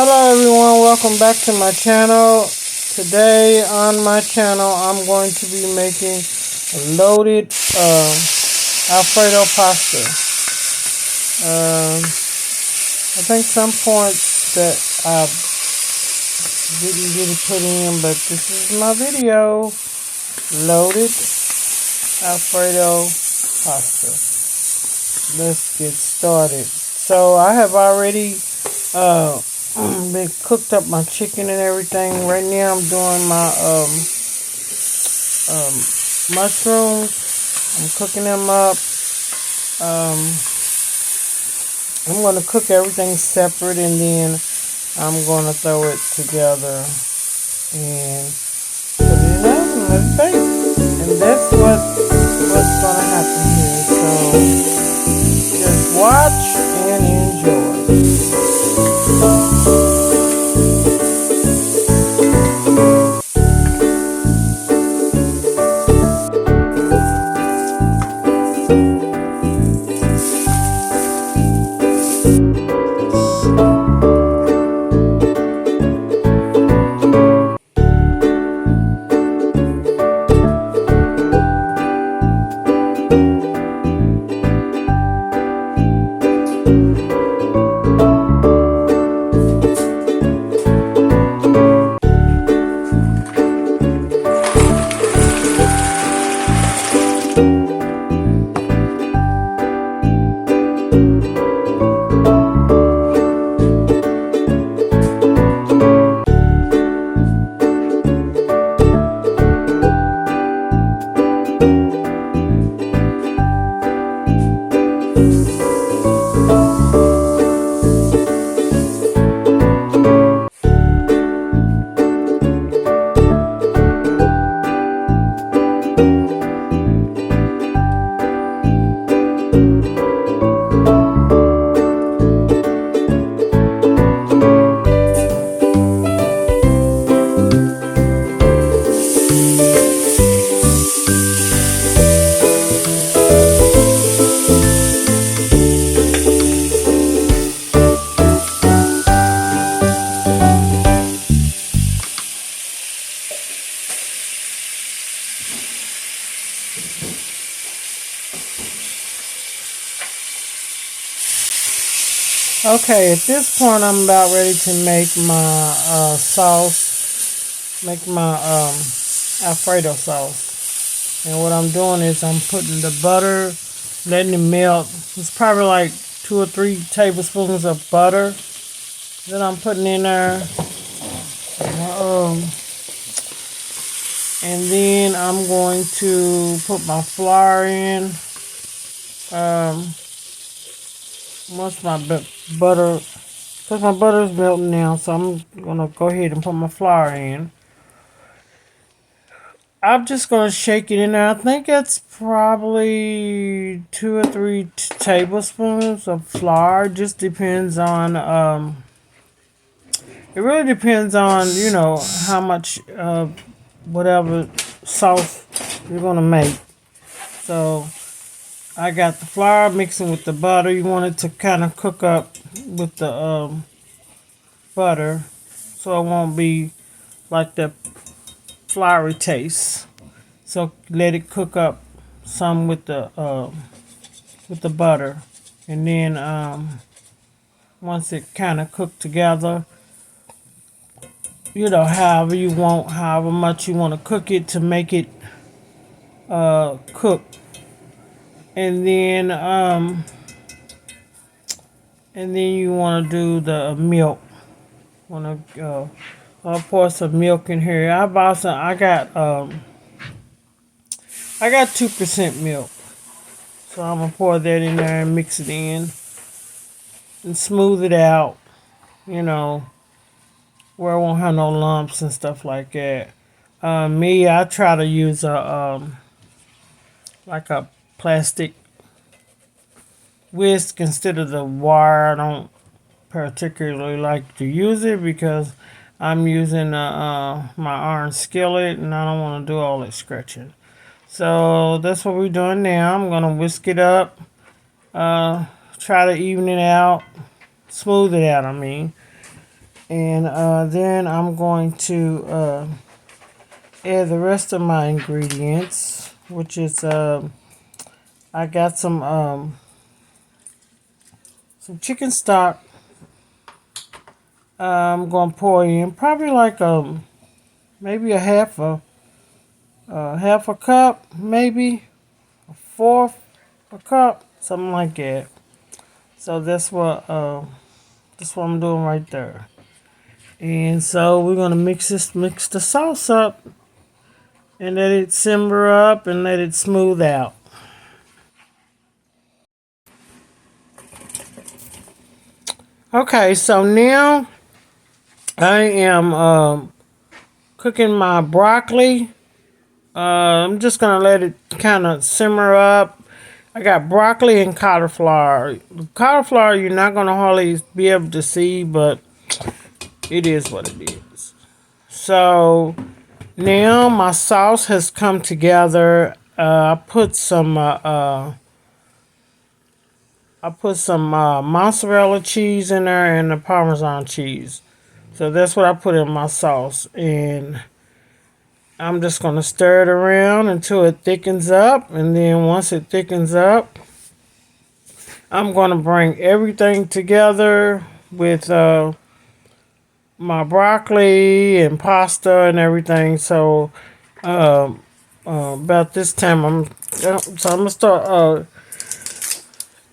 Hello everyone, welcome back to my channel. Today on my channel I'm going to be making loaded Alfredo pasta. I think some points that I didn't really put in, but this is my video. Loaded Alfredo pasta. Let's get started. So I have already been cooked up my chicken and everything. Right now I'm doing my mushrooms. I'm cooking them up. I'm going to cook everything separate and then I'm going to throw it together and put it in the oven and let it bake. And that's what's going to happen here. So just watch and enjoy. Okay, at this point I'm about ready to make my sauce, make my Alfredo sauce. And what I'm doing is I'm putting the butter, letting it melt. It's probably like 2 or 3 tablespoons of butter that I'm putting in there. And then I'm going to put my flour in. Once my butter, because my butter is melting now, so I'm gonna go ahead and put my flour in. I'm just gonna shake it in there. I think it's probably 2 or 3 tablespoons of flour. It just depends on it really depends on, you know, how much whatever sauce you're gonna make. So I got the flour mixing with the butter. You want it to kind of cook up with the butter, so it won't be like the floury taste. So let it cook up some with the butter, and then once it kind of cooked together, you know, however much you want to cook it to make it cook. And then you want to do the milk. Want to pour some milk in here. I got 2% milk, so I'm gonna pour that in there and mix it in and smooth it out. You know, where it won't have no lumps and stuff like that. I try to use like a plastic whisk instead of the wire. I don't particularly like to use it because I'm using my iron skillet and I don't want to do all that scratching. So that's what we're doing now. I'm going to whisk it up, try to even it out, smooth it out, I mean. And then I'm going to add the rest of my ingredients, which is I got some chicken stock. I'm going to pour in probably like maybe half a cup, maybe a fourth a cup, something like that. So that's what I'm doing right there. And so we're gonna mix the sauce up and let it simmer up and let it smooth out. Okay, so now I am cooking my broccoli. I'm just gonna let it kind of simmer up. I got broccoli and cauliflower. Cauliflower you're not gonna hardly be able to see, but it is what it is. So now my sauce has come together. I put some mozzarella cheese in there and the Parmesan cheese. So that's what I put in my sauce, and I'm just gonna stir it around until it thickens up, and then once it thickens up, I'm gonna bring everything together with my broccoli and pasta and everything. So about this time, I'm gonna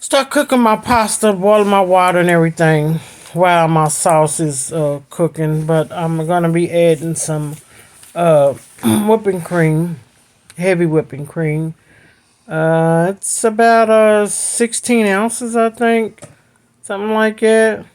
start cooking my pasta, boiling my water and everything while my sauce is cooking. But I'm gonna be adding some whipping cream, heavy whipping cream. It's about 16 ounces, I think, something like that.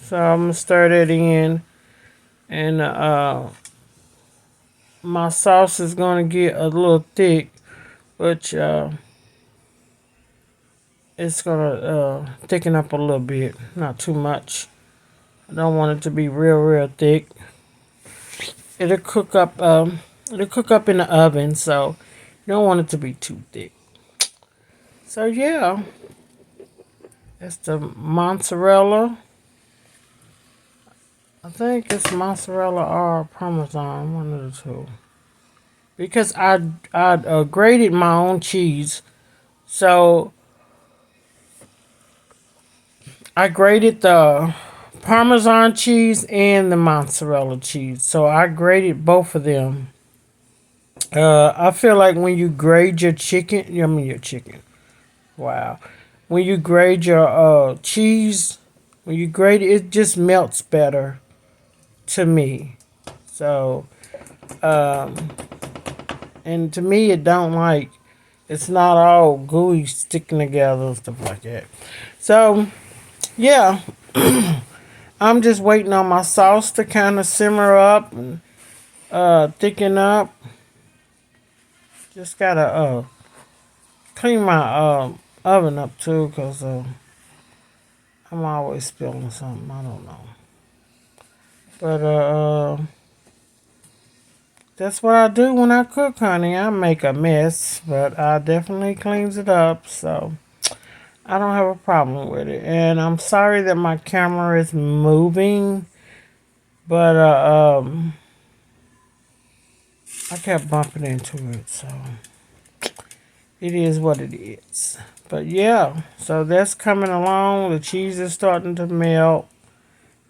So I'm gonna stir that in, and my sauce is gonna get a little thick, which it's gonna thicken up a little bit, not too much. I don't want it to be real thick. It'll cook up. It'll cook up in the oven, so you don't want it to be too thick. So yeah, it's the mozzarella. I think it's mozzarella or Parmesan, one of the two. Because I grated my own cheese, so I grated the Parmesan cheese and the mozzarella cheese. So I grated both of them. I feel like when you grate your chicken, I mean your chicken. Wow. When you grate your cheese, when you grate it, it just melts better to me. So, and to me, it don't like, it's not all gooey sticking together and stuff like that. So, yeah, I'm just waiting on my sauce to kind of simmer up and thicken up. Just gotta clean my oven up too, cause I'm always spilling something. I don't know, but that's what I do when I cook, honey. I make a mess, but I definitely cleans it up. So I don't have a problem with it. And I'm sorry that my camera is moving, but I kept bumping into it, so it is what it is. But yeah, so that's coming along. The cheese is starting to melt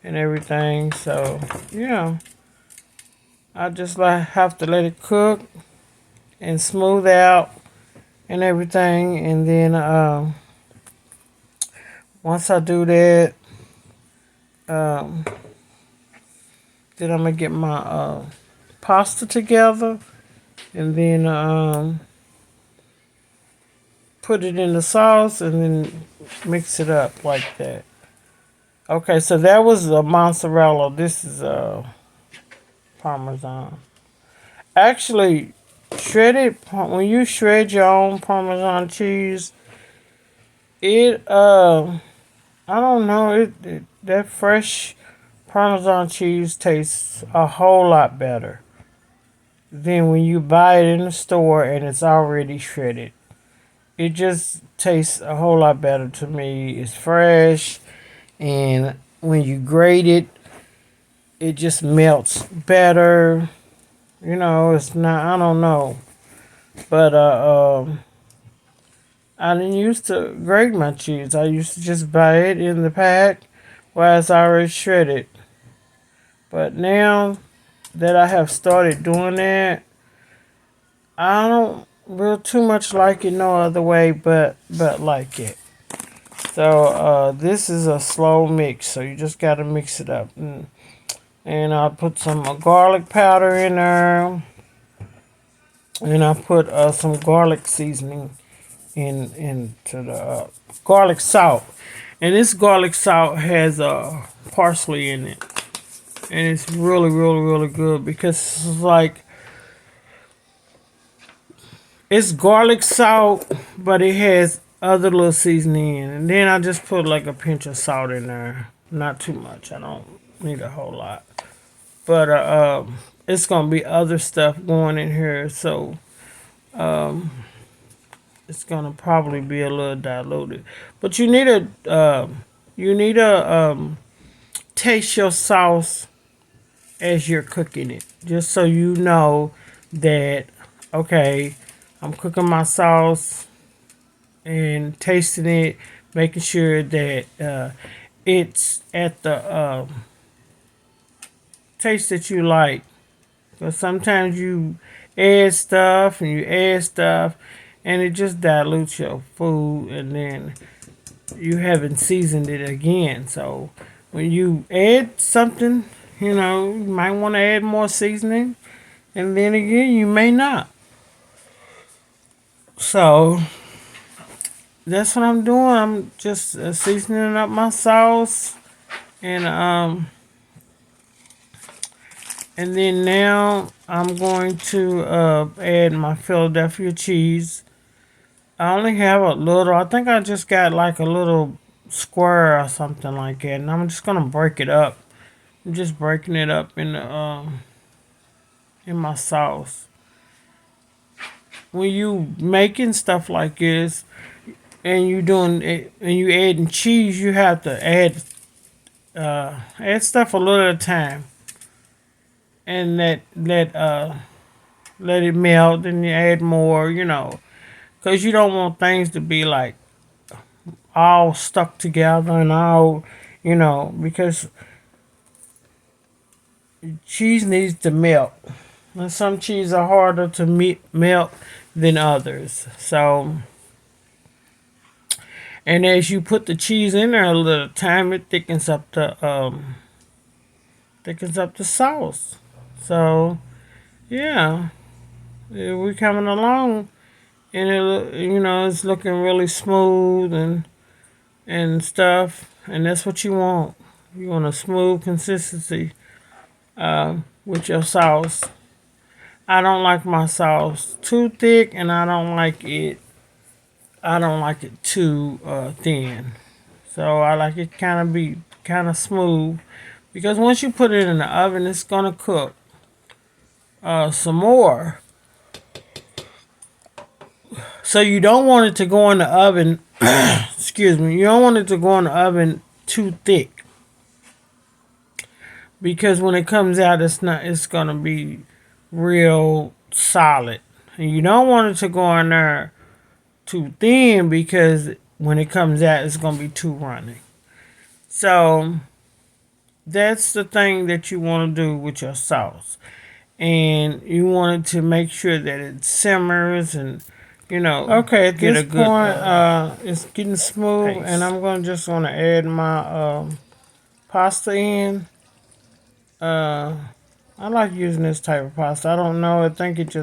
and everything. So yeah, I just have to let it cook and smooth out and everything, and then once I do that, um, then I'm gonna get my pasta together, and then put it in the sauce, and then mix it up like that. Okay, so that was a mozzarella. This is Parmesan. Actually, when you shred your own Parmesan cheese, it I don't know, that fresh Parmesan cheese tastes a whole lot better than when you buy it in the store and it's already shredded. It just tastes a whole lot better to me. It's fresh, and when you grate it, it just melts better. It's not. I don't know, but I didn't used to grate my cheese. I used to just buy it in the pack, where it's already shredded. But now that I have started doing that, I don't real too much like it no other way but like it. So this is a slow mix, so you just gotta mix it up. And I put some garlic powder in there, and I put some garlic seasoning into the garlic salt. And this garlic salt has parsley in it, and it's really, really, really good because it's like it's garlic salt, but it has other little seasoning in it. And then I just put like a pinch of salt in there, not too much. I don't need a whole lot, but it's gonna be other stuff going in here, so it's gonna probably be a little diluted. But you need to taste your sauce as you're cooking it, just so you know that okay, I'm cooking my sauce and tasting it, making sure that it's at the taste that you like. Because sometimes you add stuff and you add stuff, and it just dilutes your food, and then you haven't seasoned it again. So when you add something, you might want to add more seasoning, and then again, you may not. So that's what I'm doing. I'm just seasoning up my sauce, and then now I'm going to add my Philadelphia cheese. I only have a little. I think I just got like a little square or something like that, and I'm just gonna break it up. I'm just breaking it up in my sauce. When you making stuff like this and you doing it and you adding cheese, you have to add stuff a little at a time, and let it melt, and you add more, because you don't want things to be like all stuck together and all, because cheese needs to melt. And some cheese are harder to melt than others. So, and as you put the cheese in there a little time, it thickens up the sauce. So, yeah, we're coming along, and it's looking really smooth and stuff, and that's what you want. You want a smooth consistency with your sauce. I don't like my sauce too thick, and I don't like it. I don't like it too thin. So I like it kind of smooth, because once you put it in the oven, it's gonna cook some more. So you don't want it to go in the oven. Excuse me. You don't want it to go in the oven too thick, because when it comes out, it's not. It's gonna be real solid, and you don't want it to go in there too thin, because when it comes out, it's gonna be too runny. So that's the thing that you want to do with your sauce, and you want it to make sure that it simmers and Okay, at this point, it's getting smooth, paste. And I'm just gonna add my pasta in. I like using this type of pasta. I don't know. I think it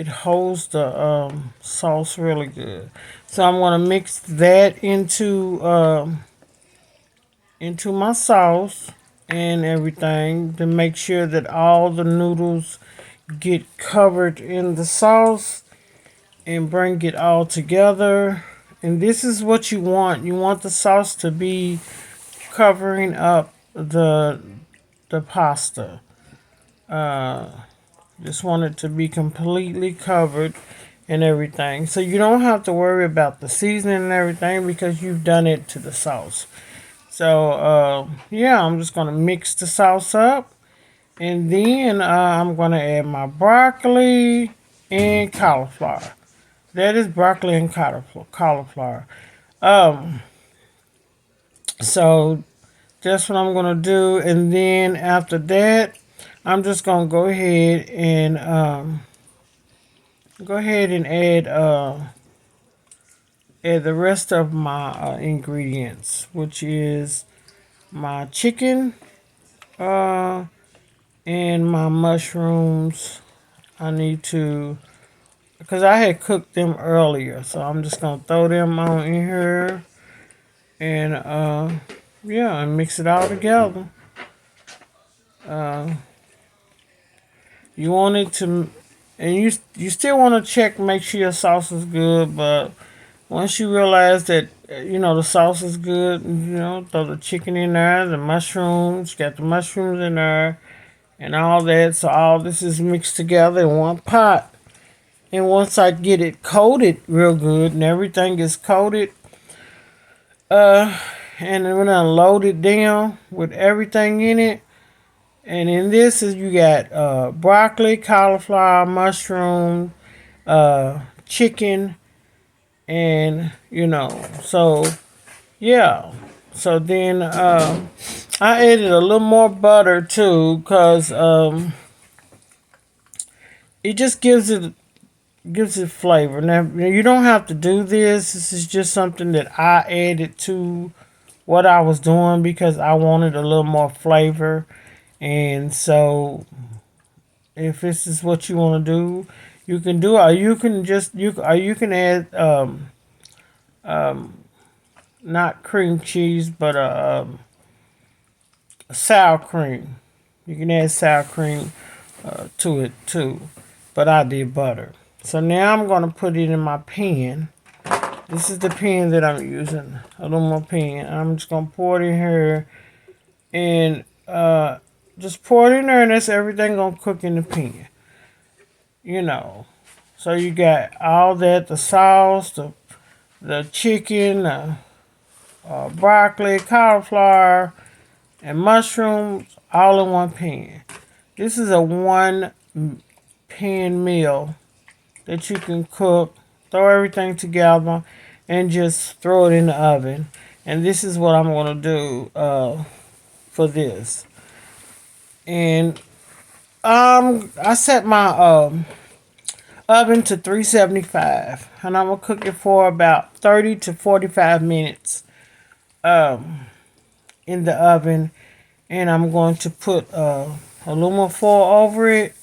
holds the sauce really good. So I'm gonna mix that into my sauce and everything to make sure that all the noodles get covered in the sauce, and bring it all together. And this is what you want. You want the sauce to be covering up the pasta. Just want it to be completely covered and everything. So you don't have to worry about the seasoning and everything, because you've done it to the sauce. So yeah, I'm just gonna mix the sauce up, and then I'm gonna add my broccoli and cauliflower. That is broccoli and cauliflower. Um, so that's what I'm gonna do, and then after that, I'm just gonna go ahead and add the rest of my ingredients, which is my chicken uh, and my mushrooms. I need to, because I had cooked them earlier, so I'm just gonna throw them on in here and yeah, and mix it all together. Uh, you want it to, and you still want to check, make sure your sauce is good, but once you realize that the sauce is good, throw the chicken in there, the mushrooms, got the mushrooms in there, and all that. So all this is mixed together in one pot. And once I get it coated real good and everything is coated, uh, and then when I load it down with everything in it, and in this is you got broccoli, cauliflower, mushroom, chicken, and so yeah. So then I added a little more butter too, cause it just gives it flavor. Now you don't have to do this. This is just something that I added to what I was doing because I wanted a little more flavor. And so if this is what you want to do, you can do it. Or you can just you can add not cream cheese, but sour cream. You can add sour cream to it too, but I did butter. So now I'm gonna put it in my pan. This is the pan that I'm using, aluminum pan. I'm just gonna pour it in here and just pour it in there, and that's everything gonna cook in the pan. You know. So you got all that, the sauce, the chicken, broccoli, cauliflower, and mushrooms all in one pan. This is a one pan meal that you can cook, throw everything together, and just throw it in the oven. And this is what I'm going to do for this. And I set my oven to 375, and I'm going to cook it for about 30 to 45 minutes in the oven. And I'm going to put aluminum foil over it,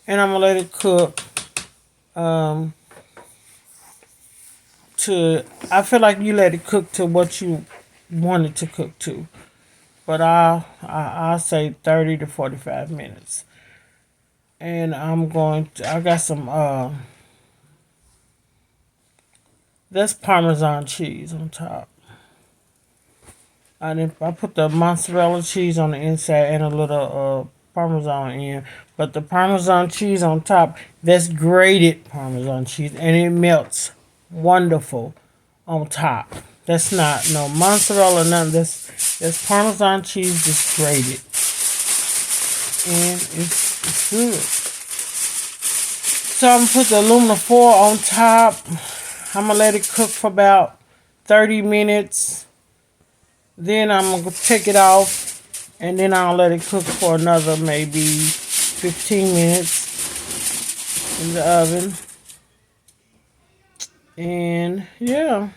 and I'm going to let it cook um, I feel like you let it cook to what you want it to cook to. But I'll say 30 to 45 minutes. And I got some, that's Parmesan cheese on top. I put the mozzarella cheese on the inside and a little Parmesan in. But the Parmesan cheese on top, that's grated Parmesan cheese, and it melts wonderful on top. That's not no mozzarella, nothing. That's Parmesan cheese just grated, and it's good. So I'm gonna put the aluminum foil on top. I'm gonna let it cook for about 30 minutes. Then I'm gonna take it off, and then I'll let it cook for another maybe 15 minutes in the oven. And yeah.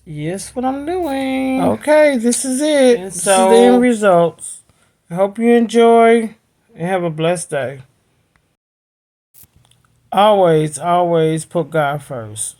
Yes, what I'm doing. Okay, this is it. This is the end results. I hope you enjoy and have a blessed day. Always, always put God first.